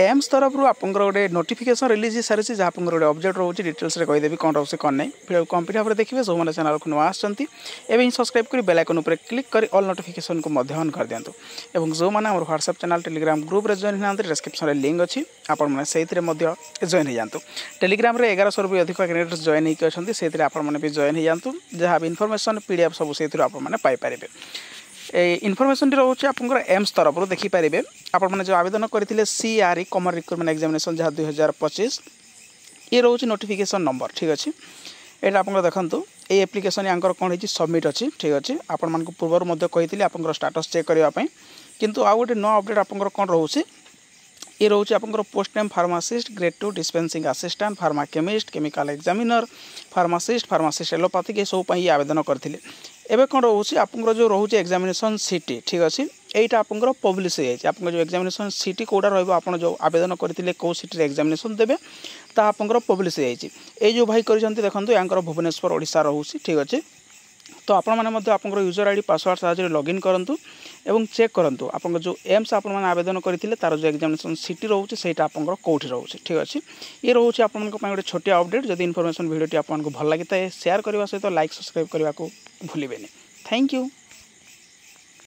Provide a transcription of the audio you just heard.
AIIMS तरफ आपंकर गोटे नोटिफिकेशन रिलीज सारी जहाँ आप गोटे अपडेट रोचे डिटेल्स कहीदेवी कौन रोचे कौन नहीं वीडियो कंप्लीट भाव में देखिए जो मैंने चैनल को नुआ आसमें सब्सक्राइब कर बेल आइकन पर क्लिक कर ऑल नोटिफिकेशन को ऑन कर दिंतु और जो मैंने व्हाट्सएप चैनल टेलीग्राम ग्रुप रे जॉइन होना डिस्क्रिप्शन में लिंक अच्छी आपने से जॉइन हो जातु टेलीग्राम रे 1100 भी अधिक कैंडिडेट जॉइन होती से भी जॉइन हो जातु जहाँ भी इनफॉरमेशन पीडीएफ सब से पाइपर इनफॉरमेशन रोचे आप एम्स तरफ देखिपारे आपने जो आवेदन करते CRE कॉमन रिक्रूटमेंट एग्जामिनेशन जहाँ 2025 ये रोचे नोटिफिकेशन नंबर ठीक अच्छे यहाँ आप देखो ये एप्लिकेशन यहाँ कौन है सबमिट अच्छी ठीक अच्छे आपण पूर्व कही आप स्टाटस चेक करने किंतु आउ गोटे नो अपडेट आप कौन रोचे ये रोचे आप post name pharmacist grade 2 dispensing assistant pharma chemist chemical examiner pharmacist allopathic ये सब ये आवेदन करते एवं कौन रोचे आप जो रोचे एग्जामिनेशन सीटी ठीक अच्छे यहीटा आप पब्लिश हो जाए आप जो एग्जामिनेशन सीटी कौटा रहा जो आवेदन करते कौ सीटी एग्जामिनेशन देवे ता आप पब्लिश हो जाए ये जो भाई कर देखो यहाँ भुवनेश्वर ओडिशा रोचे ठीक अच्छे तो आप यूजर आईडी पासवर्ड साहाय्य लॉगिन करूँ एवं चेक करूँ आप जो एम्स आप आवेदन करते तार जो एग्जामिनेशन सीटी रोचे से आप कौटी रोचे ठीक अच्छे ये रोचे आप गोटे छोटिया अपडेट जब इनफॉरमेशन वीडियो आपको भल लगी है शेयर करने सहित लाइक सब्सक्राइब करने को भूलें। Thank you.